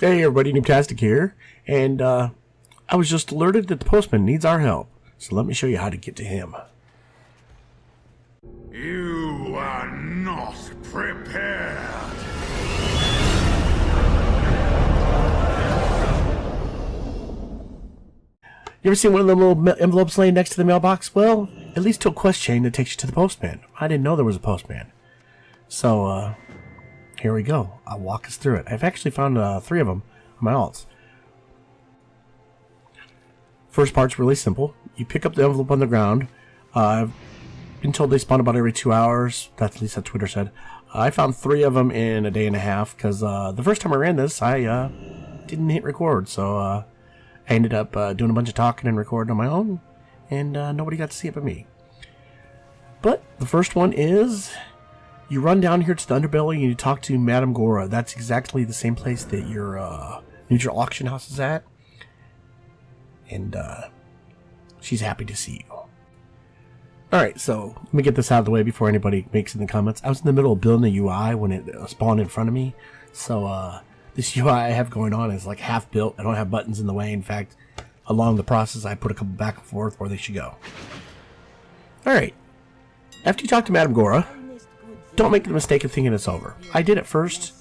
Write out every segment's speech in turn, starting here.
Hey everybody, Noobtastic here, and I was just alerted that the postman needs our help, so let me show you how to get to him. You are not prepared. You ever seen one of the little envelopes laying next to the mailbox? Well, at least to a quest chain that takes you to the postman. I didn't know there was a postman. So, here we go. I'll walk us through it. I've actually found 3 of them on my alts. First part's really simple. You pick up the envelope on the ground. I've been told they spawn about every 2 hours. That's at least what Twitter said. I found 3 of them in a day and a half because the first time I ran this, I didn't hit record. So I ended up doing a bunch of talking and recording on my own, and nobody got to see it but me. But the first one is, you run down here to the underbelly and you talk to Madame Gora. That's exactly the same place that your neutral auction house is at. And she's happy to see you. Alright, so let me get this out of the way before anybody makes it in the comments. I was in the middle of building a UI when it spawned in front of me. So this UI I have going on is like half built. I don't have buttons in the way. In fact, along the process I put a couple back and forth where they should go. Alright, after you talk to Madame Gora, don't make the mistake of thinking it's over. I did it first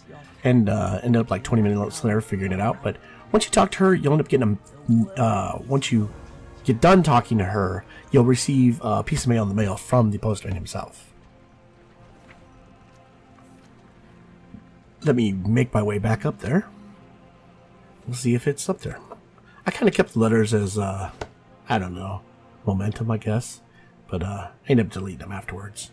and ended up like 20 minutes later figuring it out. But once you talk to her, you'll end up getting once you get done talking to her, you'll receive a piece of mail in the mail from the postman himself. Let me make my way back up there. We'll see if it's up there. I kind of kept the letters as, I don't know, momentum, I guess. But I ended up deleting them afterwards.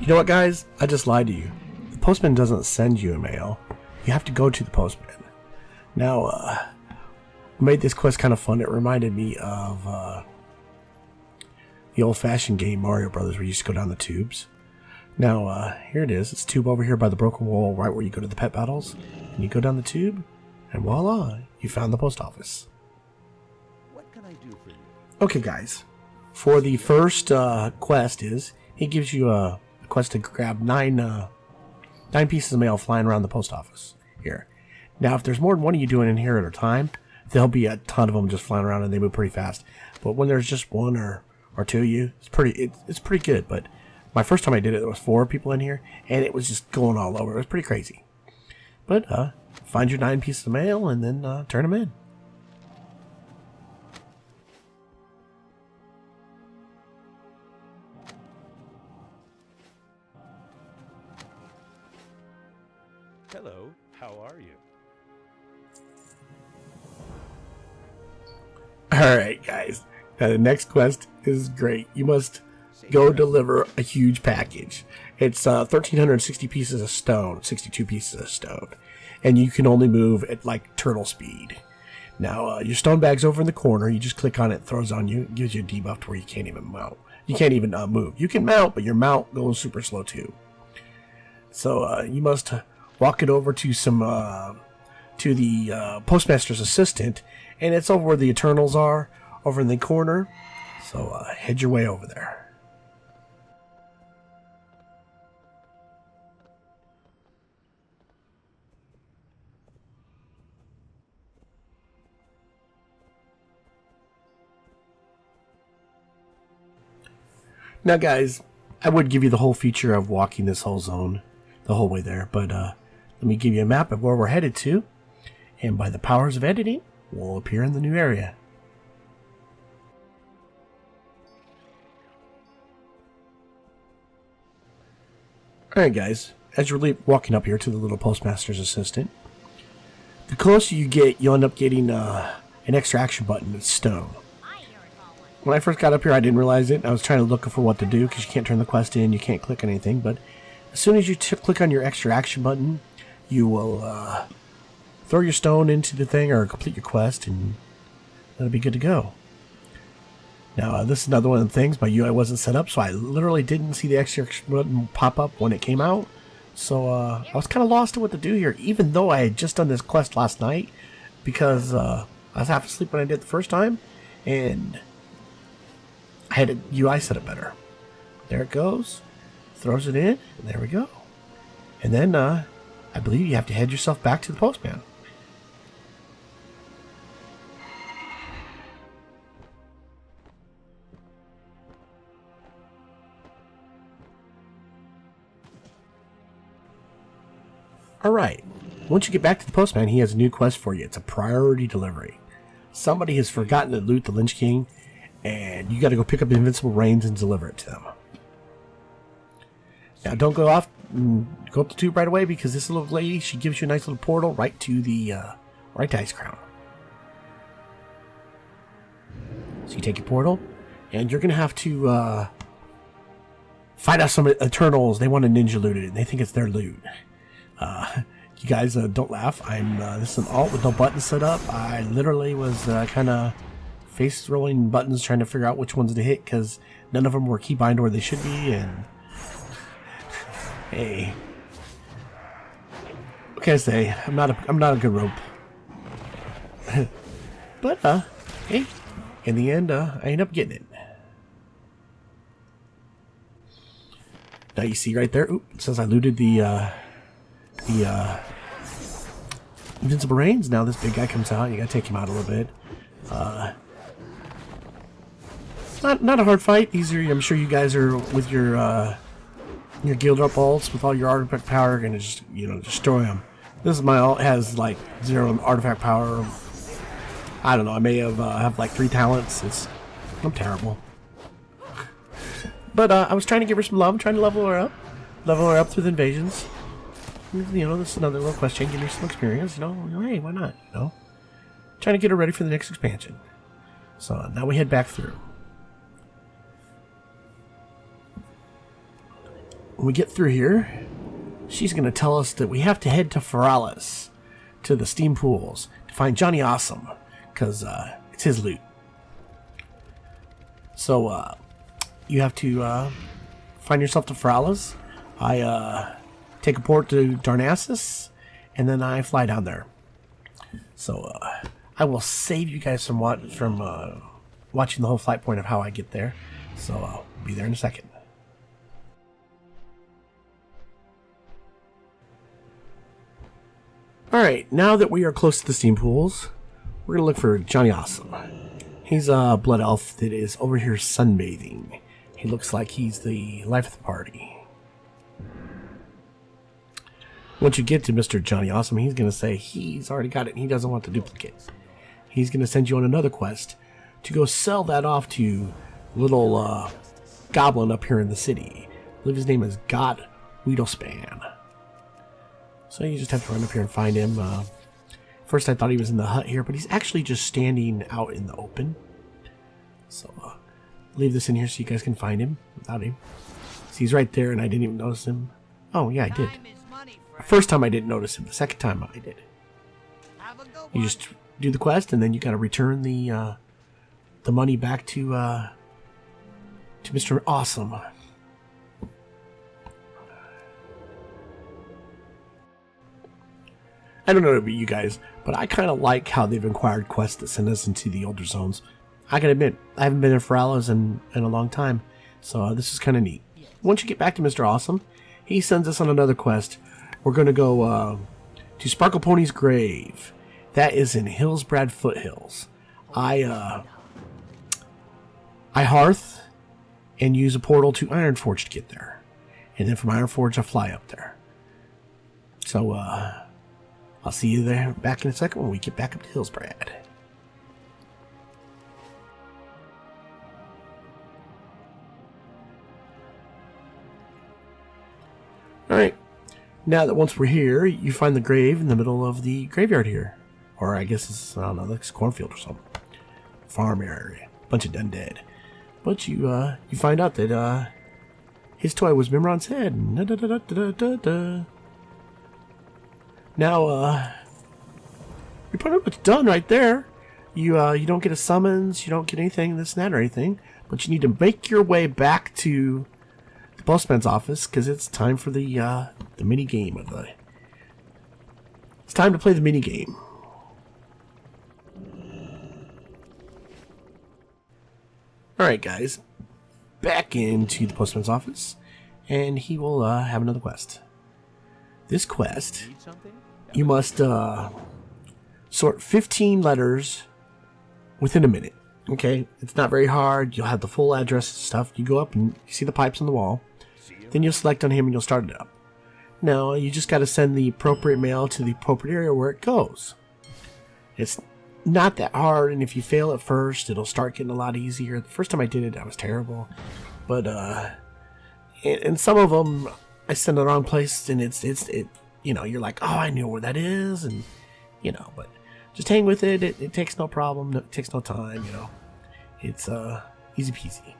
You know what, guys? I just lied to you. The postman doesn't send you a mail. You have to go to the postman. Now, made this quest kind of fun. It reminded me of the old-fashioned game Mario Brothers where you used to go down the tubes. Now, here it is. It's a tube over here by the broken wall, right where you go to the pet battles. And you go down the tube, and voila, you found the post office. What can I do for you? Okay, guys. For the first quest is, he gives you a quest to grab 9 pieces of mail flying around the post office here. Now, if there's more than one of you doing in here at a time, there'll be a ton of them just flying around and they move pretty fast. But when there's just 1 or 2 of you, it's pretty good. But my first time I did it, there was 4 people in here, and it was just going all over. It was pretty crazy. But find your 9 pieces of mail and then turn them in. Hello, how are you? Alright, guys. Now, the next quest is great. You must go deliver a huge package. It's 1,360 pieces of stone, 62 pieces of stone. And you can only move at like turtle speed. Now, your stone bag's over in the corner. You just click on it, it throws on you, it gives you a debuff to where you can't even mount. You can't even move. You can mount, but your mount goes super slow too. So you must walk it over to to the postmaster's assistant, and it's over where the Eternals are, over in the corner. So head your way over there. Now, guys, I would give you the whole feature of walking this whole zone the whole way there, but let me give you a map of where we're headed to, and by the powers of editing, we'll appear in the new area. Alright, guys, as you're walking up here to the little postmaster's assistant, the closer you get, you'll end up getting an extra action button that's stone. When I first got up here, I didn't realize it. I was trying to look for what to do because you can't turn the quest in, you can't click anything, but as soon as you click on your extra action button, you will throw your stone into the thing or complete your quest, and that'll be good to go. Now, this is another one of the things. My UI wasn't set up, so I literally didn't see the extra action button pop up when it came out. So I was kind of lost to what to do here, even though I had just done this quest last night, because I was half asleep when I did it the first time, and I had a UI set up better. There it goes. throws it in, and there we go. And then, I believe you have to head yourself back to the postman. Alright, once you get back to the postman, he has a new quest for you. It's a priority delivery. Somebody has forgotten to loot the Lynch King, and you gotta go pick up invincible reins and deliver it to them. Now don't go up the tube right away, because this little lady, she gives you a nice little portal right to the Ice Crown. So you take your portal, and you're gonna have to fight out some Eternals. They want to ninja loot it, and they think it's their loot. You guys don't laugh. This is an alt with no buttons set up. I literally was kind of face rolling buttons trying to figure out which ones to hit, because none of them were keybind where they should be. And hey, what can I say? I'm not a good rope. But hey, in the end, I end up getting it. Now you see right there. Oop, it says I looted the invincible reins. Now this big guy comes out. You gotta take him out a little bit. Not a hard fight. These are, I'm sure you guys are with your guild up alts with all your artifact power, gonna just destroy them. This is my alt, has like 0 artifact power. I don't know. I may have like 3 talents. I'm terrible. But I was trying to give her some love. I'm trying to level her up through the invasions. This is another little quest chain, give her some experience. Hey, why not? Trying to get her ready for the next expansion. So now we head back through. When we get through here, she's going to tell us that we have to head to Feralis, to the steam pools, to find Johnny Awesome, because it's his loot. So you have to find yourself to Feralis. I take a port to Darnassus, and then I fly down there. So I will save you guys from watching the whole flight point of how I get there. So I'll be there in a second. Alright, now that we are close to the steam pools, we're going to look for Johnny Awesome. He's a blood elf that is over here sunbathing. He looks like he's the life of the party. Once you get to Mr. Johnny Awesome, he's going to say he's already got it and he doesn't want the duplicate. He's going to send you on another quest to go sell that off to little goblin up here in the city. I believe his name is God Weedlespan. So you just have to run up here and find him. First I thought he was in the hut here, but he's actually just standing out in the open. So leave this in here so you guys can find him without him. See, he's right there and I didn't even notice him. Oh yeah, I did. The first time I didn't notice him. The second time I did. You just do the quest and then you got to return the money back to Mr. Awesome. I don't know about you guys, but I kind of like how they've acquired quests that send us into the older zones. I can admit, I haven't been in Feralis in a long time, so this is kind of neat. Once you get back to Mr. Awesome, he sends us on another quest. We're going to go to Sparkle Pony's grave. That is in Hillsbrad Foothills. I hearth and use a portal to Ironforge to get there. And then from Ironforge, I fly up there. So, I'll see you there back in a second when we get back up to Hillsbrad. Alright, now that once we're here, you find the grave in the middle of the graveyard here. Or I guess it's, I don't know, like a cornfield or something. Farm area. Bunch of undead. But you find out that his toy was Mimron's head. Now, you're pretty much done right there. You don't get a summons, you don't get anything, this and that or anything. But you need to make your way back to the postman's office because it's time for the mini game of the. It's time to play the mini game. All right, guys, back into the postman's office, and he will have another quest. This quest, Need something? you must sort 15 letters within a minute. Okay, it's not very hard. You'll have the full address and stuff. You go up and you see the pipes on the wall. Then you'll select on him and you'll start it up. Now, you just got to send the appropriate mail to the appropriate area where it goes. It's not that hard, and if you fail at first, it'll start getting a lot easier. The first time I did it, I was terrible. But, and some of them, I send the wrong place, and it, you know, you're like, oh, I knew where that is, and, you know, but just hang with it. It takes no problem. It takes no time, you know. It's, easy peasy.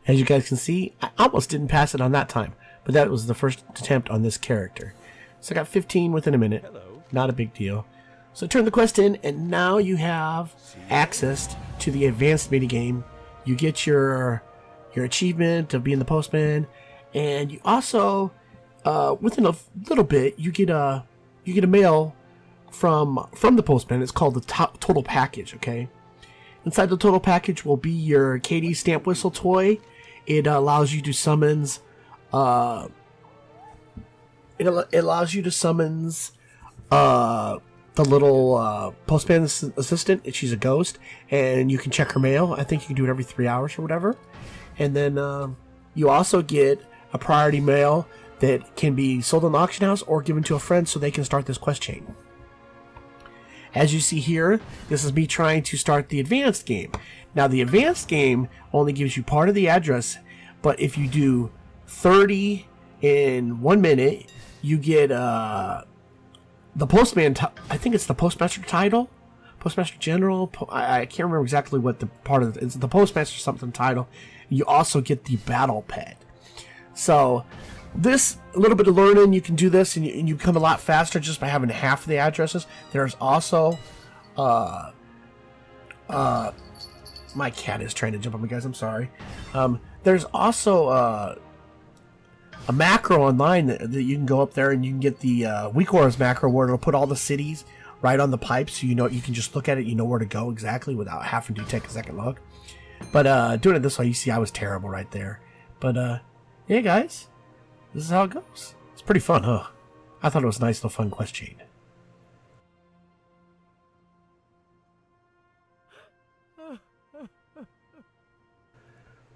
As you guys can see, I almost didn't pass it on that time, but that was the first attempt on this character. So I got 15 within a minute. Hello. Not a big deal. So turn the quest in, and now you have access to the advanced minigame. You get your achievement of being the postman, and you also, within a little bit, you get a mail from the postman. It's called the total package. Okay. Inside the total package will be your Katie stamp whistle toy. It allows you to summons. It allows you to summons the little postman assistant. She's a ghost, and you can check her mail. I think you can do it every 3 hours or whatever. And then you also get a priority mail that can be sold in the auction house or given to a friend so they can start this quest chain. As you see here, this is me trying to start the advanced game. Now, the advanced game only gives you part of the address, but if you do 30 in 1 minute, you get the postman. I think it's the Postmaster Title, Postmaster General. I can't remember exactly what the part of it's the Postmaster something title. You also get the Battle Pet. So, this a little bit of learning, you can do this, and you become a lot faster just by having half of the addresses. There's also, my cat is trying to jump on me, guys. I'm sorry. There's also a macro online that you can go up there and you can get the Week Wars macro where it'll put all the cities right on the pipe, so you know you can just look at it, you know where to go exactly without having to take a second look. But doing it this way, you see I was terrible right there. But yeah, guys. This is how it goes. It's pretty fun, huh? I thought it was a nice little fun quest chain.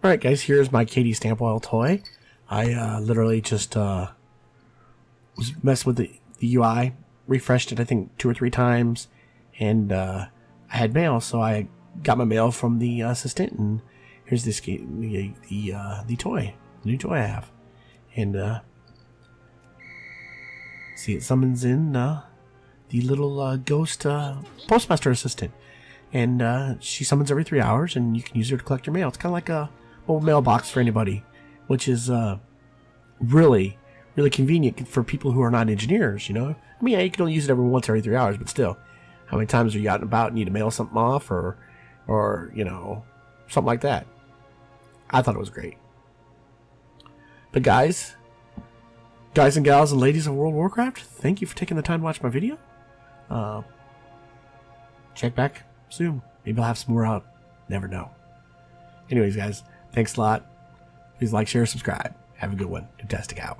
Alright guys, here's my Katie Stamp Oil toy. I literally just was messing with the UI, refreshed it I think 2 or 3 times, and I had mail, so I got my mail from the assistant, and here's this the toy, the new toy I have. And see, it summons in the little ghost postmaster assistant, and she summons every 3 hours, and you can use her to collect your mail. It's kind of like a old mailbox for anybody, which is really convenient for people who are not engineers. You know, I mean, yeah, you can only use it every 3 hours, but still, how many times are you out and about and need to mail something off, or you know, something like that? I thought it was great. But guys and gals and ladies of World of Warcraft, thank you for taking the time to watch my video. Check back soon. Maybe I'll have some more out. Never know. Anyways, guys, thanks a lot. Please like, share, subscribe. Have a good one. Fantastic out.